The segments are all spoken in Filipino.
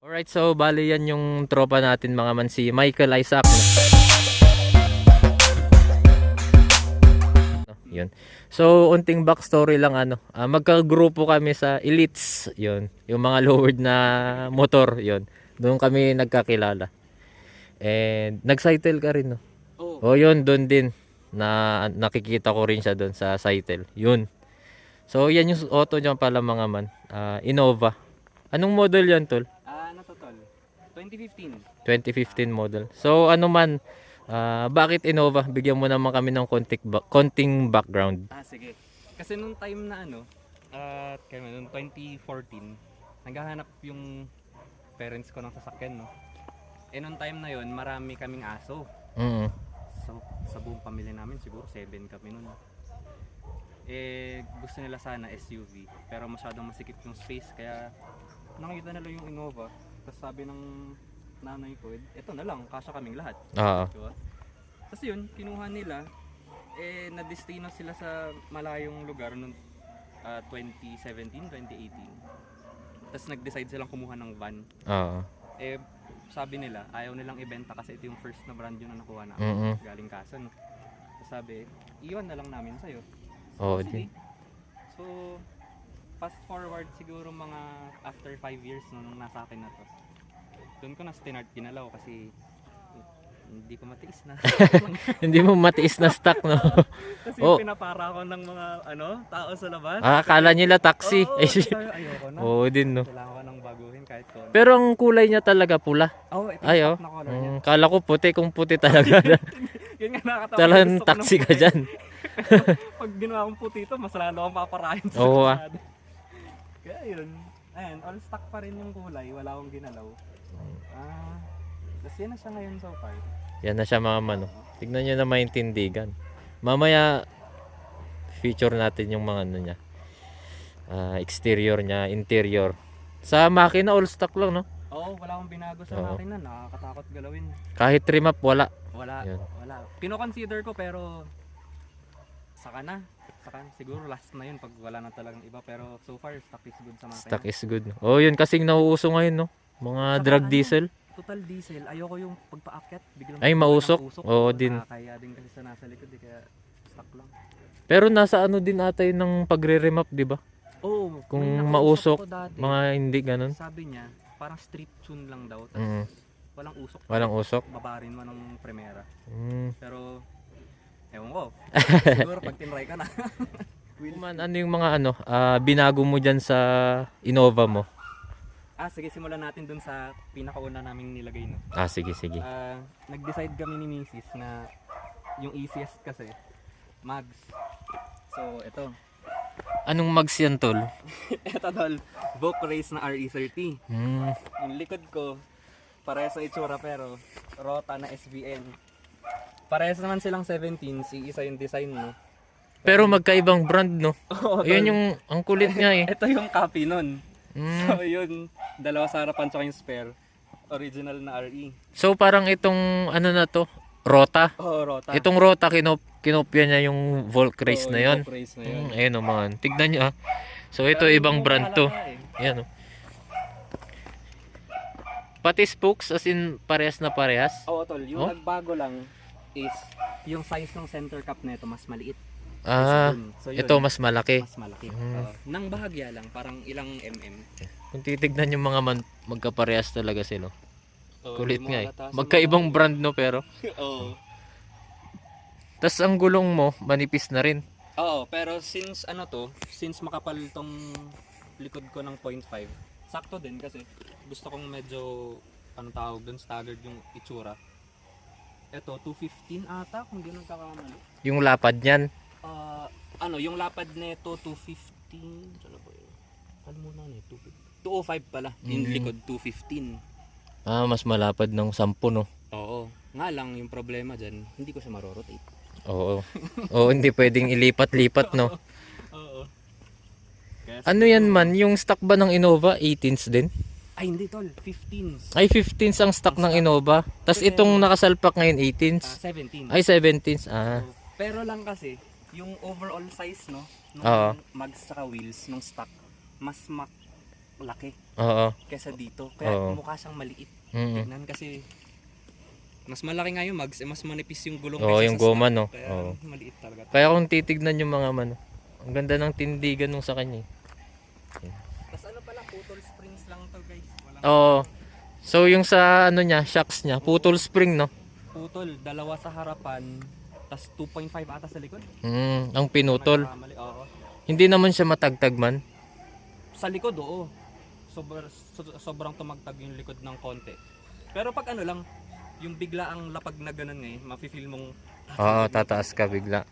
Alright, so bali yan yung tropa natin mga man, si Michael Isaac. Yun. So, unting backstory lang magkagrupo kami sa Elites, yun. Yung mga lowered na motor, yun. Doon kami nagkakilala. And nag-cycle ka rin, no? Oh, yun, doon din na nakikita ko rin siya doon sa cycle. Yun. So, yan yung auto niya pala mga man. Innova. Anong model yan, tol? Ano to, tol? 2015. 2015 model. So ano man, bakit Innova? Bigyan mo naman kami ng konting background. Sige. Kasi nung time na kaya nung 2014, naghahanap yung parents ko ng sasakyan, no? Nung time na yon, marami kaming aso. Mm. So, sa buong pamilya namin, siguro 7 kami nun. Gusto nila sana SUV, pero masyadong masikip yung space, kaya nakita nila yung Innova. Tapos sabi ng nanay ko, ito na lang, kasya kaming lahat. Oo. Diba? Tapos yun, kinuha nila, na-destino sila sa malayong lugar noong 2017, 2018. Tapos nag-decide silang kumuha ng van. Oo. Sabi nila, ayaw nilang ibenta kasi ito yung first na brand yun na nakuha namin. Galing Quezon. Tapos sabi, iwan na lang namin sa'yo. Oo, Sige. din. So, fast forward siguro mga after 5 years nung nasa akin na to. Doon ko na stinart ginalaw kasi hindi ko matiis na. Hindi mo matiis na stock, no? Kasi Oh. pinapara ko ng mga tao sa labas. Akala nila taxi. Oo, sabi, ayoko na. Oo din, no? Kailangan ko nang baguhin kahit konti. Pero ang kulay niya talaga pula. Ito Ay, yung oh. top na color niya. Kala ko puti, kung puti talaga. Yun nga nakakatawa. Talagang Gusto ko ng taxi ka puti. dyan. Pag ginawa kong puti ito, mas lalo akong paparahin sa Oo, kalsada. Kaya yun. Ayan, all stock pa rin yung kulay. Wala akong ginalaw. Tapos yan na siya ngayon so far. Yan na siya mga man, no? Tignan nyo na maintindigan. Mamaya, feature natin yung mga niya. Exterior niya, interior. Sa makina, all stock lang, no? Oo, wala akong binago sa Oo. makina. Nakakatakot galawin. Kahit trim up, wala. Wala. Yun. Wala. Pino-consider ko pero saka na. Siguro last na yun pag wala na talagang iba. Pero so far, stock is good sa makina. Stock is good. Oh, yun kasing nauuso ngayon, no? Mga Saka drug diesel. Total diesel. Ayoko yung pagpaakyat. Biglang Ay, biglang mausok? usok. Oo, din. Kaya din kasi sa nasa likod. Kaya stock lang. Pero nasa ano din ata yun ng pagre-remap, di ba? Oo. Kung may nakausap mausok, ko dati, mga hindi ganun. sabi niya, parang street tune lang daw. Tapos Mm. walang usok. Walang usok. Babarin mo ng Primera. Mm. Pero, ewan ko. Siguro pag tinry ka na. Man, ano yung mga binago mo dyan sa Innova mo? Sige, simulan natin dun sa pinakauna naming nilagay, no. Sige, sige. Nag-decide kami ni Mrs. na yung easiest kasi, mags. So, ito. Anong mags yan, tol? Ito, tol. Voke Race na RE30. Mm. Yung likod ko, parehas sa itsura pero Rota na SVN. Parehas naman silang 17s, isa yung design, no. Pero magkaibang brand, no? Oo, Ayun tol. yung, ang kulit niya eh. Ito yung copy nun. Mm. So, yun. Dalawa sa harapan tsaka yung spare. Original na RE. So parang itong ano na to, Rota. Oo, Rota. Itong Rota kinopya niya yung Volk Race Oo, na yung yon. Voke Race na yun. Ayun o man. Tignan nyo So ito Pero ibang yung brand to. halaga eh. Ayan o. Pati spokes as in parehas na parehas. Oo, tol. Yung Oh? nagbago lang is yung size ng center cap nito mas maliit. So, yun, Ito mas malaki. mas malaki. Mm. Nang bahagya lang, parang ilang mm. Kung titignan yung mga magkaparehas talaga sila. Oo, Kulit hindi mo nga eh. halata sa Magkaibang mga- brand no pero. Oo. Tas ang gulong mo manipis na rin. Oo, pero since since makapal tong likod ko ng 0.5, sakto din kasi gusto kong medyo tawag dun, staggered yung itsura. Ito 215 ata kung di nagkakamali. Yung lapad niyan. Yung lapad nito 215, ano ba yun? Kalimutan na 205 pala. Yung likod 215. Mas malapad ng 10 no. Oo. Nga lang yung problema dyan, hindi ko siya marorotate. Oo. Oo, hindi pwedeng ilipat-lipat no. Oo. Ano yan man, yung stock ba ng Innova 18s din? Ay hindi tol, 15s. Ay 15s ang stock ng Innova. Tas itong nakasalpak ngayon 18s. 17. Ay 17s. Pero lang kasi, yung overall size no, Oo. nung mags saka wheels nung stock, mas laki Oo. kesa dito. Kaya Oo. mukha siyang maliit. Mm. Tignan kasi mas malaki nga yung mags, mas manipis yung gulong Oo, kaysa yung sa goma, stock. no? Kaya Oo. maliit talaga. Kaya kung titignan yung mga mano, ang ganda ng tindigan nung sa kanya. Tapos ano pala, putol springs lang to guys. Walang Oo. So yung sa ano niya, shocks niya, putol spring, no? putol, dalawa sa harapan, tas 2.5 ata sa likod. Ang pinutol. Nagkakamali, oo. Hindi naman siya matagtag man. Sa likod, oo. Sobrang tumagtag yung likod ng konti. Pero pag ano lang, yung bigla ang lapag na ganun ngayon, mafe-feel mong Oo, tataas ka bigla.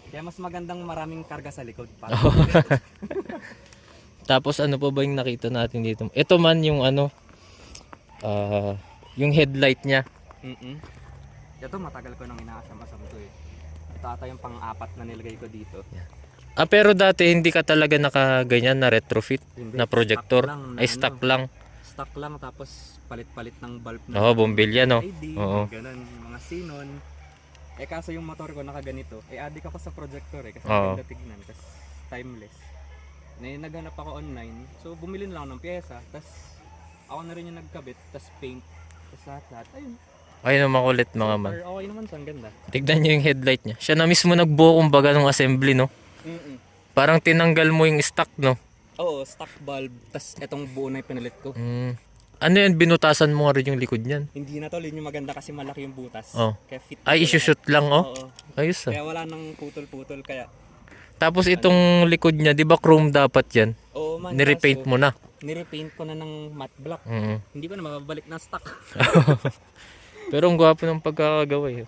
kaya mas magandang maraming karga sa likod. Tapos ano pa ba yung nakita natin dito? Ito man yung ano, yung headlight niya. Ito matagal ko nang inaasam-asam to eh. Ito ata yung pang-apat na nilagay ko dito. Pero dati hindi ka talaga nakaganyan na retrofit Hindi, na projector. stock lang na Ay, stock lang. Stock lang tapos palit-palit ng bulb na. Oo, bombilya, no? LED, Oo. ganun, mga xenon. Eh kaso yung motor ko nakaganito, addict ako sa projector eh kasi Oo. maganda tignan, kasi timeless. Naghanap ako online, so bumili na lang ako ng pyesa, tas ako na rin yung nagkabit, tas paint, tas lahat. Ayun, Ayun ang makulit mga man. super okay naman siya, ang ganda. Tignan nyo yung headlight niya. Siya na mismo nagbuo kumbaga ng assembly, no? Parang tinanggal mo yung stock, no? Oo, stock bulb, tas etong buo na yung pinalit ko. Ano yan, binutasan mo nga rin yung likod niyan. Hindi na to, yun yung maganda kasi malaki yung butas. Oh. Kaya fit Ay, na siya isushoot lang, lahat. oh. Oo. Ayos, ah. Kaya wala nang putol-putol, kaya Tapos itong likod niya, di ba chrome dapat yan? oo man. Nirepaint kaso, mo na. Nirepaint ko na ng matte black. Mm. Hindi ko na mababalik na stock. Pero ang gwapo ng pagkakagawa, eh.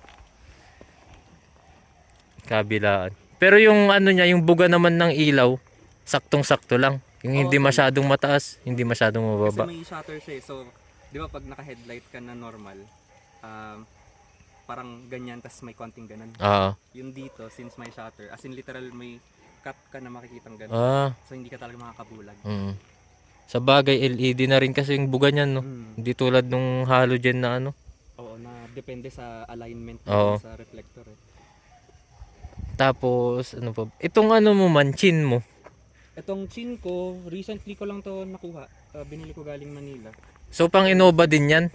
Kabilaan. Pero yung ano niya, yung buga naman ng ilaw, saktong-sakto lang. Yung hindi Oo, masyadong mataas, hindi masyadong Kasi mababa. may shutter siya eh. So, di ba pag naka-headlight ka na normal, parang ganyan, tas may konting ganun. Yung dito, since may shutter, as in literal may cut ka na makikitang ganun. So, hindi ka talaga makakabulag. Sa bagay, LED na rin kasi yung buga niyan, no? Hindi tulad nung halogen na ano. Oo, na depende sa alignment Oo. sa reflector eh. Tapos, ano pa? Itong ano mo man, chin mo. Itong chin ko, recently ko lang to nakuha. Binili ko galing Manila. So, pang Innova din yan?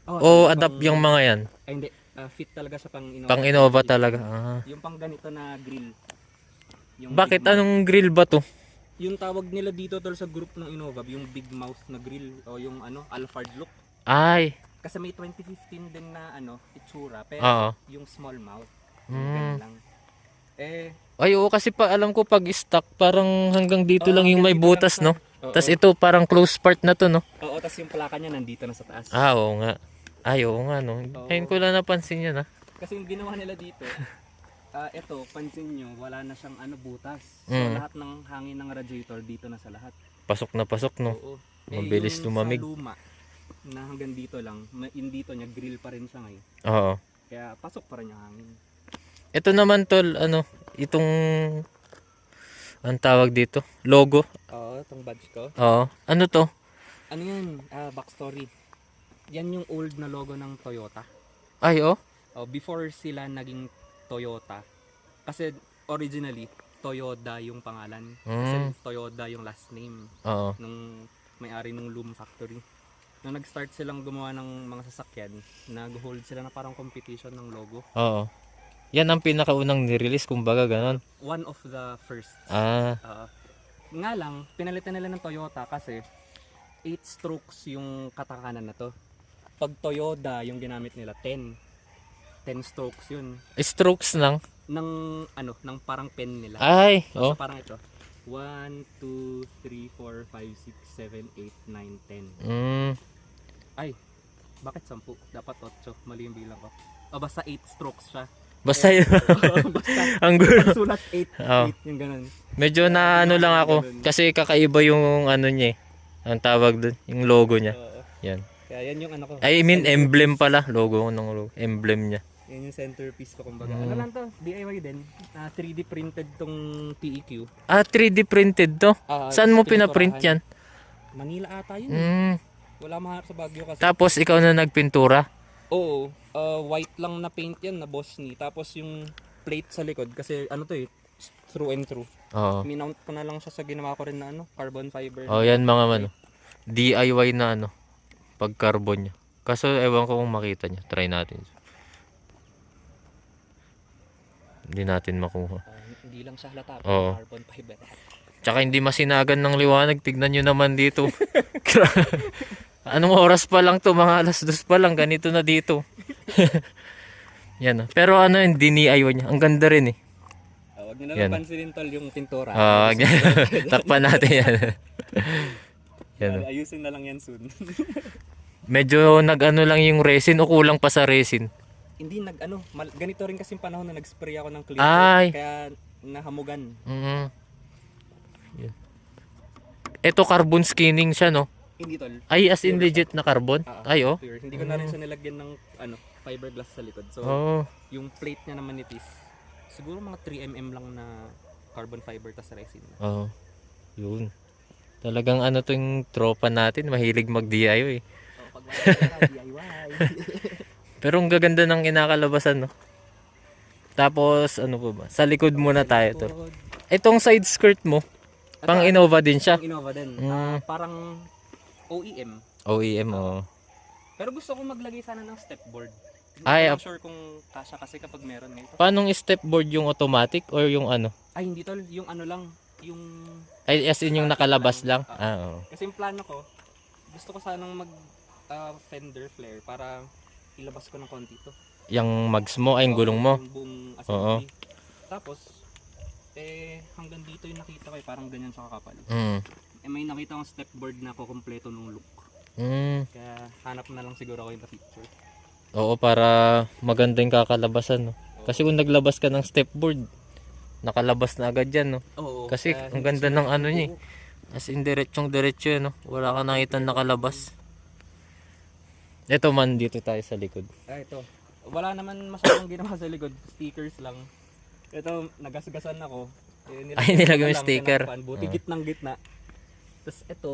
O adapt yung mga yan? Ay hindi, fit talaga sa pang Innova. Pang Innova talaga. Yung pang ganito na grill. Yung Bakit? big mouth. Anong grill ba to? Yung tawag nila dito tol sa group ng Innova, yung big mouth na grill o yung ano, Alphard look. Ay. Kasi may 2015 din na ano, itsura, pero Oo. yung small mouth. Ganun lang. Ay, oo, kasi pa alam ko pag stock, parang hanggang dito Oo, lang yung may hanggang dito butas, lang no? siya. Oo. Tapos ito, parang close part na to, no? Oo, tas yung plaka niya nandito na sa taas. Oo nga. Ay, oo nga, no? Ngayon ko lang napansin yan, ha? Kasi yung ginawa nila dito, eto, pansin nyo, wala na siyang ano, butas. So lahat ng hangin ng radiator dito na sa lahat. Pasok na pasok, no? Oo. Mabilis yung lumamig. sa luma, na hanggang dito lang, yung dito niya, grill pa rin siya ngayon. Oo. Kaya pasok pa rin yung hangin. Ito naman, tol, ano, itong, ang tawag dito, logo. Oo, itong badge ko. Oo. Ano to? Ano yan? Backstory. Yan yung old na logo ng Toyota. Ay, oh? Before sila naging Toyota. Kasi originally, Toyoda yung pangalan. Kasi Toyoda yung last name Oo. nung may-ari ng Loom Factory. Nung nag-start silang gumawa ng mga sasakyan, nag-hold sila na parang competition ng logo. Oo. Yan ang pinakaunang nirelease, kumbaga, ganon. One of the first. Nga lang, pinalitan nila ng Toyota kasi 8 strokes yung katakanan na to. Pag Toyota yung ginamit nila, 10 strokes yun. Strokes lang. Ng ano, ng parang pen nila. Ay, So oh. parang ito. 1, 2, 3, 4, 5, 6, 7, 8, 9, 10. Ay, bakit 10? Dapat 8. Mali yung bilang ko. Basta 8 strokes siya. Basta yun. Basta Ang gulo. sulat 8. Oh. 8 yung ganun. Medyo na ano lang ako. Kasi kakaiba yung ano niya eh. Ang tawag dun. Yung logo niya. Yan. Kaya yan yung ano ko. I mean, emblem pala. Logo ng logo. Emblem niya. Yan yung centerpiece ko kumbaga. Ano lang to? DIY din. 3D printed tong TEQ. 3D printed to? Saan mo pinaprint yan? Manila ata yun. Wala mahanap sa Baguio kasi. Tapos ikaw na nagpintura? Oo. White lang na paint yan na Bossni. Tapos yung plate sa likod kasi ano to eh, through and through. Oo. Minount ko na lang siya sa ginawa ko rin na carbon fiber. Oh, yan mga ano. DIY na pag carbon niya. Kaso ewan ko kung makita niya. Try natin. Hindi natin makuha. Hindi lang siya halata, Oo. carbon fiber. Tsaka hindi masinagan ng liwanag. Tignan nyo naman dito. Anong oras pa lang to? Mga alas 2 pa lang. Ganito na dito. Yan. Pero yung DIY niya. Ang ganda rin eh. Huwag nyo na Yan. lang pansinin tol yung pintura. Takpan natin yan. Yan. Ayusin na lang yan soon. Medyo nag-ano lang yung resin o kulang pa sa resin. Hindi ganito rin kasi panahon na nag-spray ako ng clear Ay. coat, kaya nahamugan. Mm. Yan. Ito carbon skinning siya, no? Hindi tol. Ay, as in legit na carbon? Ay, oh. Pure. Hindi ko na rin siya nilagyan ng fiberglass sa likod. So, Oh. yung plate niya naman nipis. Siguro mga 3 mm lang na carbon fiber tas resin. Oh. Yun. Talagang to yung tropa natin, mahilig mag-DIY. So, pag wala DIY. Pero ang gaganda ng kinakalabasan, no? Tapos, ano po ba? Sa likod muna tayo, to. Itong side skirt mo, pang Innova din siya. Pang Innova din. Parang OEM. OEM, oh. Pero gusto ko maglagay sana ng stepboard. Ay, Hindi ko sure kung kasya kasi kapag meron ngayon. Paanong stepboard yung automatic or yung ano? Ay, hindi tol. Yung lang. Yung... Ay, as in yung nakalabas lang? Oo. Kasi yung plano ko, gusto ko sanang fender flare para ilabas ko ng konti to. Yung mags mo, ay yung gulong mo? Yung buong Oo. assembly. Tapos, hanggang dito yung nakita ko parang ganyan sa kakapal. Mm. May nakita akong stepboard na kukumpleto ng look. Mm. Kaya hanap na lang siguro ako yung picture. Oo, para maganda yung kakalabasan, no? Kasi kung naglabas ka ng stepboard, nakalabas na agad yan, no? Oo. Kasi ang ganda ng niya eh. As in diretso yan, no? Wala ka nakita nakalabas. Ito man, dito tayo sa likod. Ito. Wala naman masyadong ginawa sa likod. Stickers lang. Ito, nagasgasan ako. Ay, nilagay mo ko lang, sticker. tinakpan. Buti gitnang gitna. Tapos ito,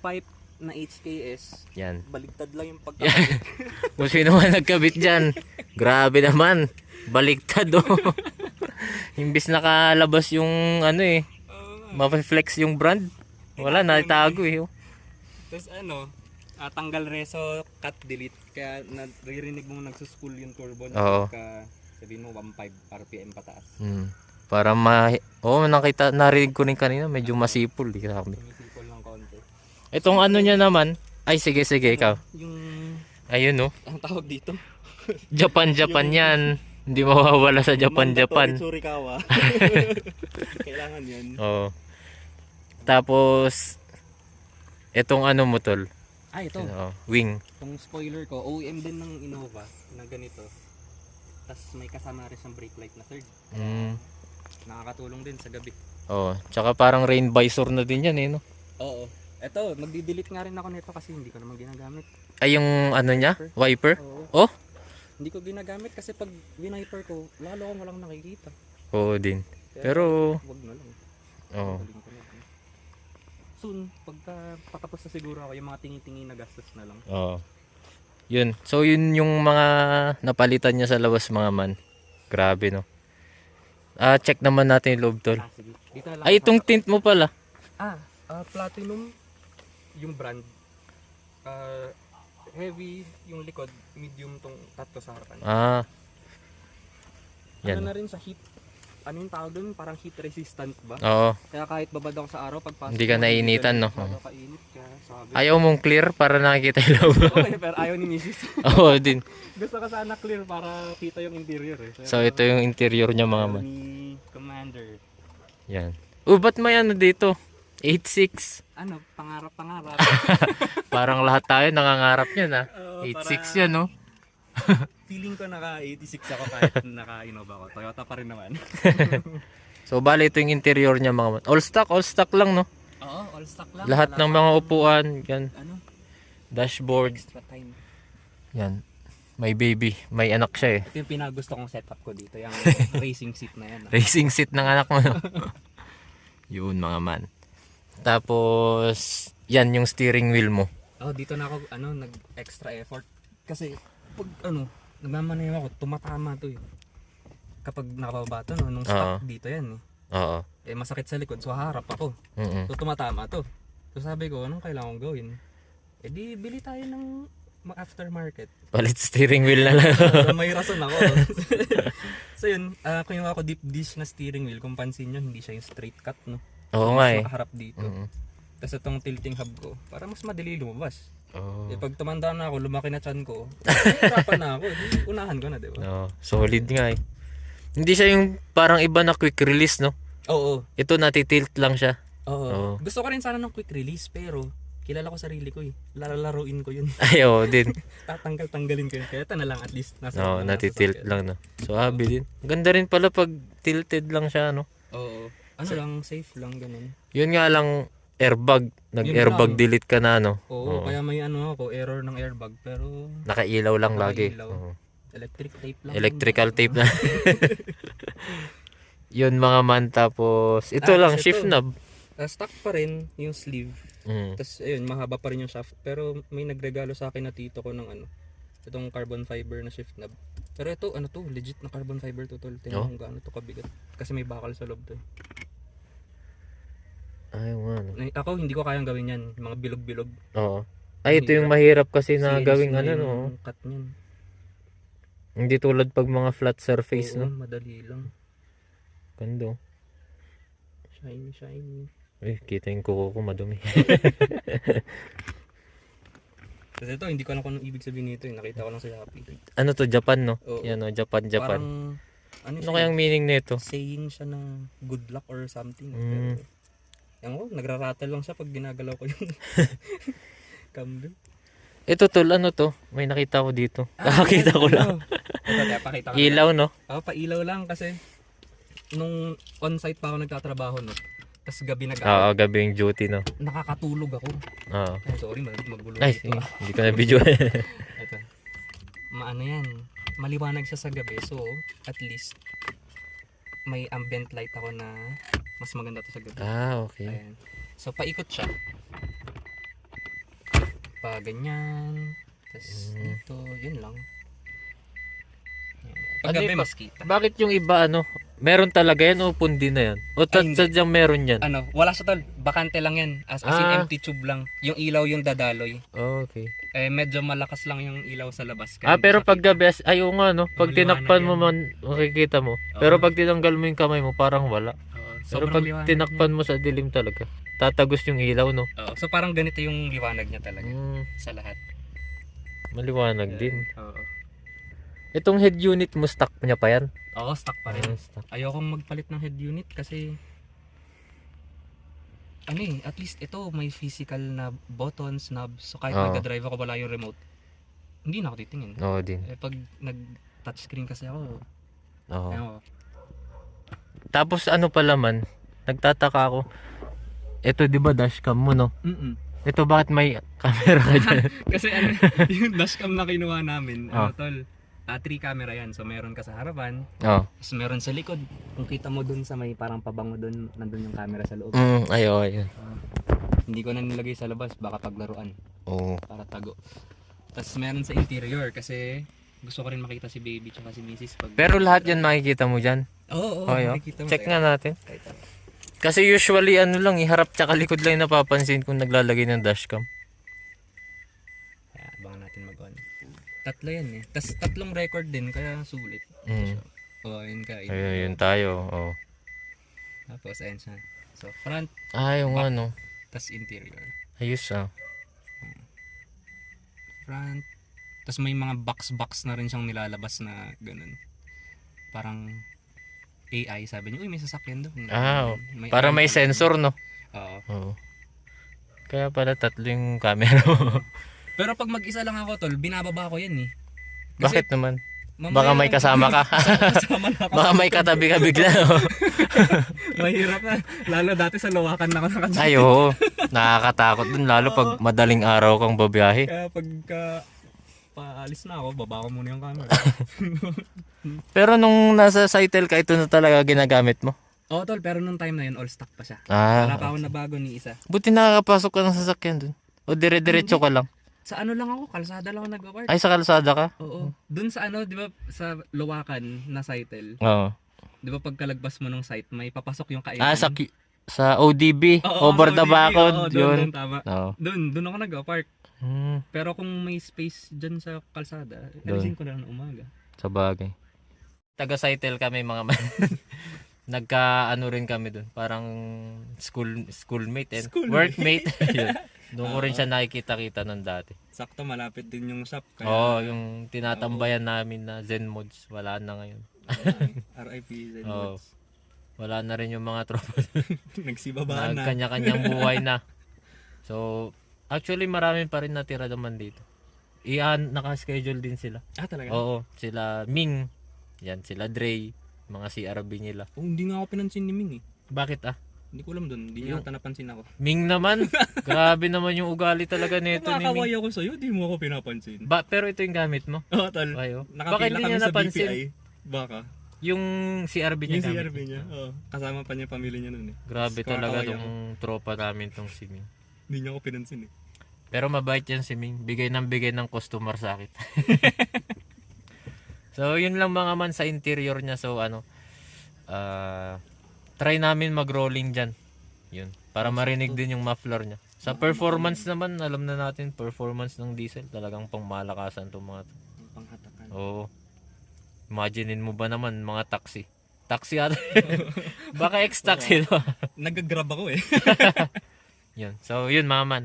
pipe na HKS. Yan. Baligtad lang yung pagkakabit. Kung sino man nagkabit dyan, grabe naman. Baliktad, oh. Imbis nakalabas yung ma-flex yung brand. Wala, natitago eh. Oh. Tapos tanggal reso, cut, delete. Kaya naririnig mo nagsuspool yung turbo na Oo. pagka sabihin mo 1.5 RPM pataas. Para narinig ko rin kanina, medyo masipol. Grabe. Sumisipol ng konti. Itong niya naman, ay sige, ikaw. Yung, Ayun, no? ang tawag dito? Japan yan. Hindi mawawala sa Japan. Tsurikawa. Kailangan yan. Oo. Tapos, itong mo, tol? Ito. Wing. Itong spoiler ko, OEM din ng Innova na ganito. Tapos may kasama rin siyang brake light na third. Nakakatulong din sa gabi. Oh, tsaka parang rain visor na din yan, eh, no? Oo. Ito, magdi-delete nga rin ako nito kasi hindi ko naman ginagamit. Ay, yung niya? Wiper? Oo. Oh? Hindi ko ginagamit kasi pag winiper ko, lalo akong walang nakikita. Oo din. Kaya, Pero, wag na lang. oo. Galing ko na. Soon, pagka patapos na siguro ako, yung mga tingi-tingi na gastos na lang. Oo. Yun. So, yun yung mga napalitan niya sa labas, mga man. Grabe, no? Check naman natin yung loob, tol. Sige. Dito na lang Ay, ako itong tint mo pala. Platinum yung brand. Heavy yung likod, medium tong tatlo sa harapan. Yan. Ano na rin sa heat, ano yung tawag doon? Parang heat resistant ba? Oo. Kaya kahit babad ako sa araw, pagpasok Hindi ka ko, nainitan, no? masyado kainit, kaya sabi. Ayaw mong clear para nakikita yung loob. Okay, pero ayaw ni Mrs. Oo, din. Gusto ka sana clear para kita yung interior eh. So, ito yung interior niya, mga man. Ni Commander. Yan. Ba't may dito? 8.6. Pangarap-pangarap. Parang lahat tayo nangangarap yan, ha? Oo, 8.6 yan, no? Feeling ko naka 86 ako kahit naka Innova ko. Toyota pa rin naman. So, bali ito yung interior niya, mga man. All stock lang, no? Oo, all stock lang. Lahat ng mga upuan, yan. Dashboard. Extra time. Yan. May baby. May anak siya, eh. Ito yung pinagusto kong setup ko dito. Yung racing seat na yan. Racing seat ng anak mo, no? Yun, mga man. Tapos, yan yung steering wheel mo. Dito na ako nag-extra effort. Kasi, pag nagmamaneho ako, tumatama to eh. kapag nakababa to, no, nung Oo. stock dito yan eh. Oo. Eh masakit sa likod, so haharap ako. Mm. So tumatama to. So sabi ko, anong kailangan kong gawin? Eh di bili tayo ng aftermarket. Palit steering wheel na lang. So, may rason ako. So yun, kinuha ko deep dish na steering wheel. Kung pansin nyo, hindi siya yung straight cut, no? Oo Mas nga eh. makaharap dito. Mm. Tapos itong tilting hub ko, para mas madali lumabas. Oh. Eh pag tumanda na ako, lumaki na chan ko, hirapan na ako. Di, unahan ko na, di ba? No, solid nga eh. Hindi siya yung parang iba na quick release, no? Oo. Ito natitilt lang siya. Oo. Oo. Gusto ko rin sana ng quick release, pero kilala ko sarili ko eh. Lalaruin ko yun. Ay, oo din. Tatanggal-tanggalin ko yun. Kaya ito na lang, at least nasa No, nasa natitilt sasakyan. lang, no? Suabe din. Ganda rin pala pag tilted lang siya, no? Oo. Ano lang, safe lang, ganun. Yun nga lang, airbag. Nag-airbag lang. delete ka na, no? Oo, kaya may ano ako, error ng airbag, pero Nakailaw lang lagi. Nakailaw. Oo. electric tape lang. Electrical tape na. Yun mga man, tapos ito Ah, lang, kasi shift ito. knob. Stock pa rin yung sleeve. Mm. Tapos ayun, mahaba pa rin yung shaft. Pero may nagregalo sa akin na tito ko ng ano, itong carbon fiber na shift knob. Pero ito, ano to, legit na carbon fiber to tol. Tingnan Oh? mo kung gaano to kabigat. Kasi may bakal sa loob to. Ay, ano. Ako, hindi ko kayang gawin yan. Mga bilog-bilog. Oo. Ay, ito yung mahirap kasi na CNC gawing na ano, yung no? cut niyan. Hindi tulad pag mga flat surface, Oo, no? madali lang. Ganda. Shiny, shiny. Ay, kita yung kuko ko madumi. Kasi ito, hindi ko alam kung anong ibig sabihin nito. Nakita ko lang sa Shopee. Ano to, Japan, no? Oo. Yan, no? Japan. Parang, ano Ano siya, kayang meaning nito? saying siya na good luck or something. Mm. Pero, yan ko, nagrarattle lang siya pag ginagalaw ko yung cambio. Ito tol, ano to? May nakita ko dito. Nakakita ko lang. Ito, pakita ko. Ilaw, no? Pailaw lang kasi nung on-site pa ako nagtatrabaho, no? Tapos gabi Oo, gabi yung duty, no? nakakatulog ako. Oo. Ay, sorry, magulo Ay, dito. hindi ko na video. Ito. Maano yan, maliwanag siya sa gabi. So, at least, may ambient light ako na mas maganda to sa gabi. Okay. Ayan. So, paikot siya. Pa ganyan. Tapos dito, yun lang. Ayan. Pag Ano gabi, yung mas kita. Bakit yung iba, ano? Meron talaga yan o pundi na yan? O Ay, hindi. sadyang meron yan? Ano, wala siya tol. Bakante lang yan. As in empty tube lang. Yung ilaw yung dadaloy. Okay. Eh, medyo malakas lang yung ilaw sa labas. Kaya Pero hindi siya pag gabi, ayaw nga, no? Pag Maliwanag tinakpan mo yan. man, makikita mo. Pero pag tinanggal mo yung kamay mo, parang wala. kita. Oo, Pero sobrang pag liwanag tinakpan mo sa dilim talaga, tatagos yung ilaw, no? niya. Oo, so parang ganito yung liwanag niya talaga. Sa lahat. Maliwanag din. Oo. Itong head unit mo, stock niya pa yan? Oo, stock pa rin. Stock. Ayokong magpalit ng head unit kasi ano eh, at least ito may physical na buttons, knobs. So kahit Oo. nagda-drive ako wala yung remote, hindi na ako titingin. Oo din. Eh pag nag-touchscreen kasi ako, Oo. ano, Tapos ano pala man, nagtataka ako. Ito 'di ba dashcam mo, no? Ito bakit may camera ka dyan? Kasi ano, yung dashcam na kinuha namin, Oh. ano tol, 3 camera yan. So meron ka sa harapan, Oo. tapos meron sa likod. Kung kita mo dun sa may parang pabango dun, nandun yung camera sa loob. Ayun. Hindi ko na nilagay sa labas, baka paglaruan. Oo. Para tago. Tapos meron sa interior kasi gusto ko rin makita si baby tsaka si Mrs. Pag... Pero lahat yan makikita mo dyan. Oo, makikita mo. Check nga natin. Kahit ano. Kasi usually ano lang, iharap tsaka likod lang yung napapansin kung naglalagay ng dashcam. Kaya abangan natin mag-on. Tatlo yan eh. Tapos tatlong record din, kaya sulit. Mm. Oo, yun ka. Ayun tayo. Oh. Tapos ayun siya. So front, Yung ano. tapos interior. Ayos Front. Tapos may mga box-box na rin siyang nilalabas na ganun. Parang AI, sabi niya, uy may sasakyan doon. Para may AI. sensor, no? Oo. Oo. Kaya pala tatlo yung camera mo. Pero pag mag-isa lang ako tol, binababa ko yan eh. Bakit naman? Mamaya- Baka may kasama ka. Kasama na ako. Baka may katabi ka bigla, no? Mahirap na. Lalo dati sa lawakan na ako nakadito. Ay, oo. Nakakatakot dun, lalo pag madaling araw kang babiyahe. Kaya pagka paalis na ako, baba ko muna yung camera. Pero nung nasa Cytel ka, ito na talaga ginagamit mo? Oo tol, pero nung time na yun, all stock pa siya. Wala pa ako na bago ni isa. Buti nakakapasok ka ng sasakyan dun. O dire-diretso ka lang. Sa ano lang ako, kalsada lang ako nagpa-park. Ay, sa kalsada ka? Oo. Doon sa ano, 'di ba, sa Luwakan na Sitel. Oo. 'Di ba pagkalagpas mo ng site, may papasok yung kainan. Sa ODB, Oo, over sa the ODB, Bacod, oo, yun. Doon, tama. Oo. Doon ako nagpa-park. Hmm, Pero kung may space dyan sa kalsada, Doon. alisin ko na ng umaga. sa bagay. Taga-cycle kami mga man. Nagka-ano rin kami dun. Parang schoolmate and Schoolmate. workmate. Yun. Doon ko rin siya nakikita-kita nun dati. Sakto, malapit din yung shop. Oo, yung tinatambayan namin na Zen Mods, wala na ngayon. RIP Zen Oo. Mods. Wala na rin yung mga tropa. Nagsibabaan na. Nagkanya-kanyang buhay na. So, actually marami pa rin natira naman dito. Naka-schedule din sila. Ah, talaga? Oo, sila Ming. Yan, sila Dre. Mga CRB nila. Oh, hindi nga ako pinansin ni Ming eh. Bakit ah? Hindi ko alam doon. Hindi niya ata napansin ako. Ming naman. Grabe naman yung ugali talaga nito ni Ming. Kumakaway ako sa'yo, di mo ako pinapansin. Pero ito yung gamit mo. Oo, tol. Ay, oh. Baka Nakapila hindi kami niya sa napansin. BPI. Baka. Yung CRB niya Yung gamit. CRB niya. Oo. Kasama pa niya pamilya niya noon eh. Grabe Tapos talaga kumakaway tong tropa namin tong si Ming. Hindi niya ako pinansin eh. Pero mabait yan si Ming. Bigay ng customer sa akin. So, yun lang mga man sa interior niya. So, try namin mag-rolling dyan. Yun. Para marinig din yung muffler niya. Sa performance naman, alam na natin, performance ng diesel. Talagang pangmalakasan itong mga to. Panghatakan. Oo. Imaginein mo ba naman, mga taxi. Taxi ata. Baka ex-taxi to. Nag-grab ako eh. Yun. So, yun mga man.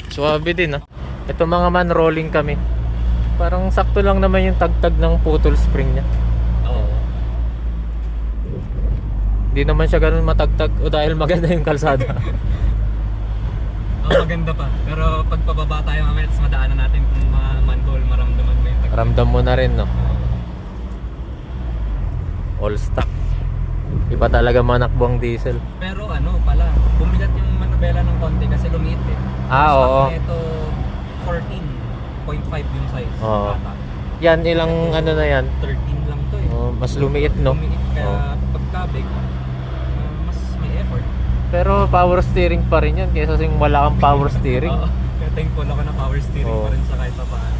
Suwabe din ah. Ito mga man, rolling kami. Parang sakto lang naman yung tagtag ng putol spring niya. Oo. Hindi naman siya ganun matagtag o dahil maganda yung kalsada. Maganda pa. Pero pag pababa tayo mamaya, tapos madaanan natin kung mga manhole, maramdaman mo yung tag. Ramdam mo na rin, no? All stock. Iba talaga manakbo ang diesel. Pero ano pala, bumigat yung manubela ng konti kasi lumiit eh. Oo. Ito 14.5 yung size. Oo. Bata. Yan, ilang ano na yan? 13 lang to eh. Oh, mas lumiit, no? Lumiit kaya Oo. pagkabig, mas may effort. Pero power steering pa rin yan kaysa sing wala kang power steering. Oo. Kaya thankful ako na power steering Oo. pa rin sa kahit pa paano.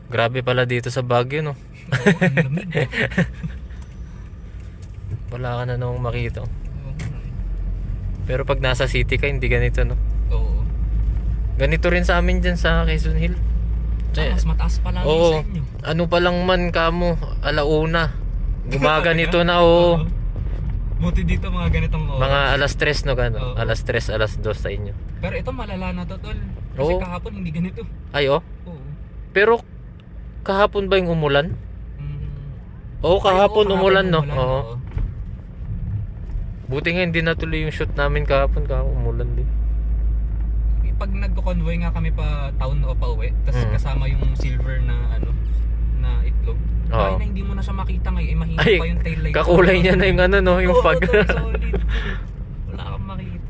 Grabe pala dito sa Baguio, no? Wala ka na nung makita. Pero pag nasa city ka, hindi ganito, no? Oo. Ganito rin sa amin dyan sa Quezon Hill. Mas mataas pa lang Oo. sa inyo. Ano pa lang man kamo, alauna. Gumaganito na, oo. Buti dito mga ganitong oras. Mga alas 3, no? Gano? Oo. Alas 3, alas 2 sa inyo. Pero ito malala na to, tol. Kasi Oo. kahapon hindi ganito. Ay, oh. Oo. Pero kahapon ba yung umulan? Mm. Oo, kahapon Ay, oo, umulan, no? umulan, Oo. Buti nga hindi natuloy yung shoot namin kahapon umulan din. Pag nagko-convoy nga kami pa town o pa uwi, tapos kasama yung silver na ano na itlog. Oo. Ay na hindi mo na siya makita ngayon, mahina Ay, pa yung tail light. kakulay niya na yung ano, no? Yung Oo, fog. tol, solid. Wala kang makita.